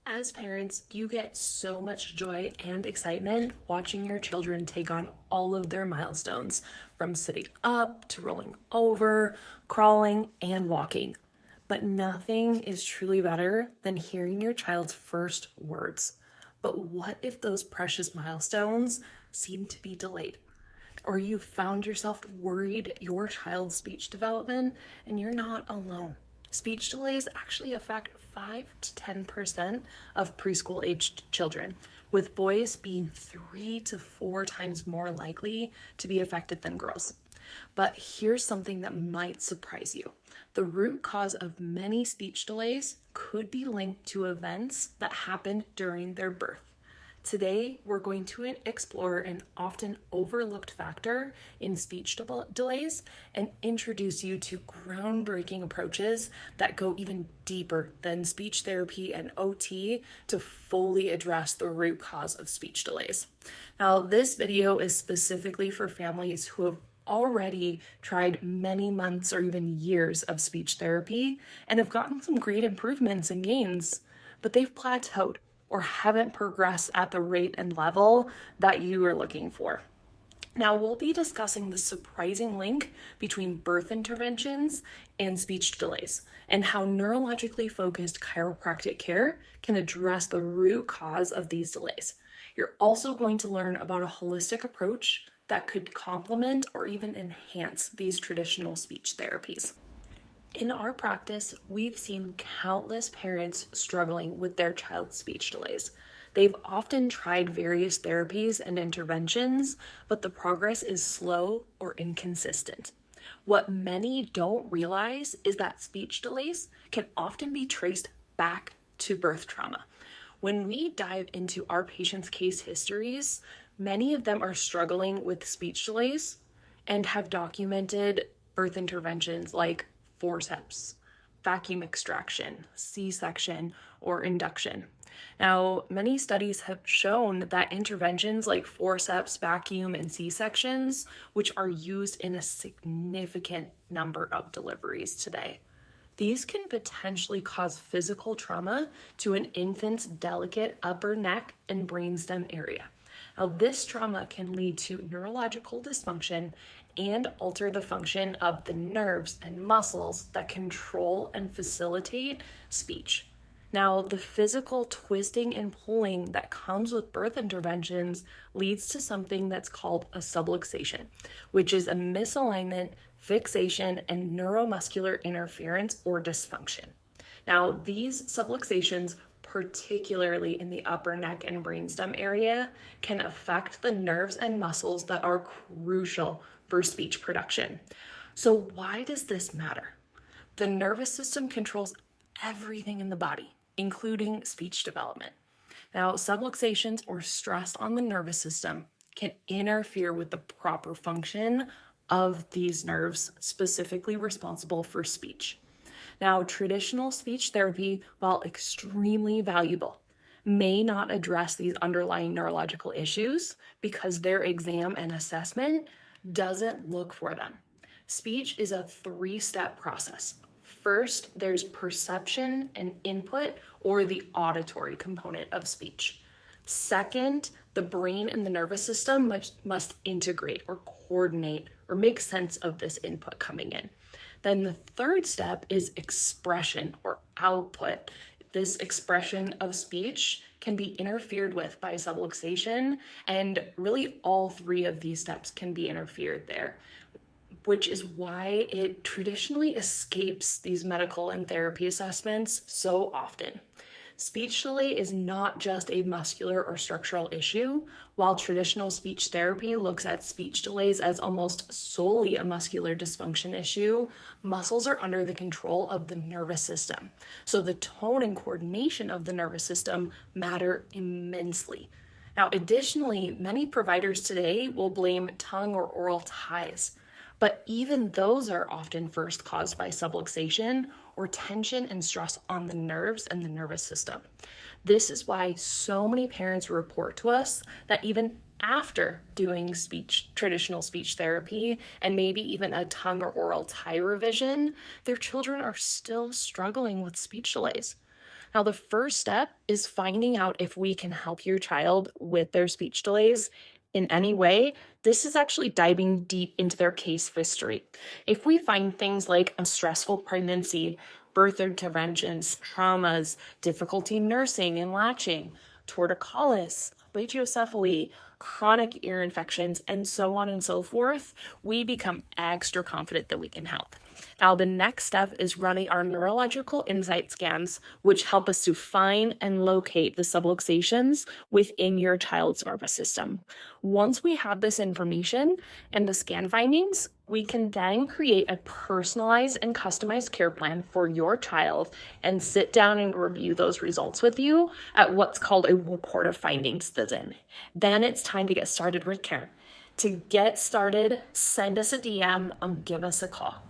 As parents, you get so much joy and excitement watching your children take on all of their milestones, from sitting up to rolling over, crawling, and walking. But nothing is truly better than hearing your child's first words. But what if those precious milestones seem to be delayed? Or you found yourself worried your child's speech development, and you're not alone. Speech delays actually affect 5 to 10% of preschool aged children, with boys being 3 to 4 times more likely to be affected than girls. But here's something that might surprise you. The root cause of many speech delays could be linked to events that happened during their birth. Today, we're going to explore an often overlooked factor in speech delays and introduce you to groundbreaking approaches that go even deeper than speech therapy and OT to fully address the root cause of speech delays. Now, this video is specifically for families who have already tried many months or even years of speech therapy and have gotten some great improvements and gains, but they've plateaued or haven't progressed at the rate and level that you are looking for. Now, we'll be discussing the surprising link between birth interventions and speech delays, and how neurologically focused chiropractic care can address the root cause of these delays. You're also going to learn about a holistic approach that could complement or even enhance these traditional speech therapies. In our practice, we've seen countless parents struggling with their child's speech delays. They've often tried various therapies and interventions, but the progress is slow or inconsistent. What many don't realize is that speech delays can often be traced back to birth trauma. When we dive into our patients' case histories, many of them are struggling with speech delays and have documented birth interventions like forceps, vacuum extraction, C-section, or induction. Now, many studies have shown that interventions like forceps, vacuum, and C-sections, which are used in a significant number of deliveries today, these can potentially cause physical trauma to an infant's delicate upper neck and brainstem area. Now, this trauma can lead to neurological dysfunction and alter the function of the nerves and muscles that control and facilitate speech. Now, the physical twisting and pulling that comes with birth interventions leads to something that's called a subluxation, which is a misalignment, fixation, and neuromuscular interference or dysfunction. Now, these subluxations, particularly in the upper neck and brainstem area, can affect the nerves and muscles that are crucial for speech production. So why does this matter? The nervous system controls everything in the body, including speech development. Now, subluxations or stress on the nervous system can interfere with the proper function of these nerves, specifically responsible for speech. Now, traditional speech therapy, while extremely valuable, may not address these underlying neurological issues because their exam and assessment doesn't look for them. Speech is a 3-step process. First, there's perception and input, or the auditory component of speech. Second, the brain and the nervous system must integrate or coordinate or make sense of this input coming in. Then the third step is expression or output. This expression of speech can be interfered with by subluxation, and really all 3 of these steps can be interfered there, which is why it traditionally escapes these medical and therapy assessments so often. Speech delay is not just a muscular or structural issue. While traditional speech therapy looks at speech delays as almost solely a muscular dysfunction issue, muscles are under the control of the nervous system. So the tone and coordination of the nervous system matter immensely. Now, additionally, many providers today will blame tongue or oral ties, but even those are often first caused by subluxation or tension and stress on the nerves and the nervous system. This is why so many parents report to us that even after doing traditional speech therapy, and maybe even a tongue or oral tie revision, their children are still struggling with speech delays. Now, the first step is finding out if we can help your child with their speech delays in any way. This is actually diving deep into their case history. If we find things like a stressful pregnancy, birth interventions, traumas, difficulty nursing and latching, torticollis, brachycephaly, chronic ear infections, and so on and so forth, we become extra confident that we can help. Now, the next step is running our neurological insight scans, which help us to find and locate the subluxations within your child's nervous system. Once we have this information and the scan findings, we can then create a personalized and customized care plan for your child and sit down and review those results with you at what's called a report of findings visit. Then it's time to get started with care. To get started, send us a DM and give us a call.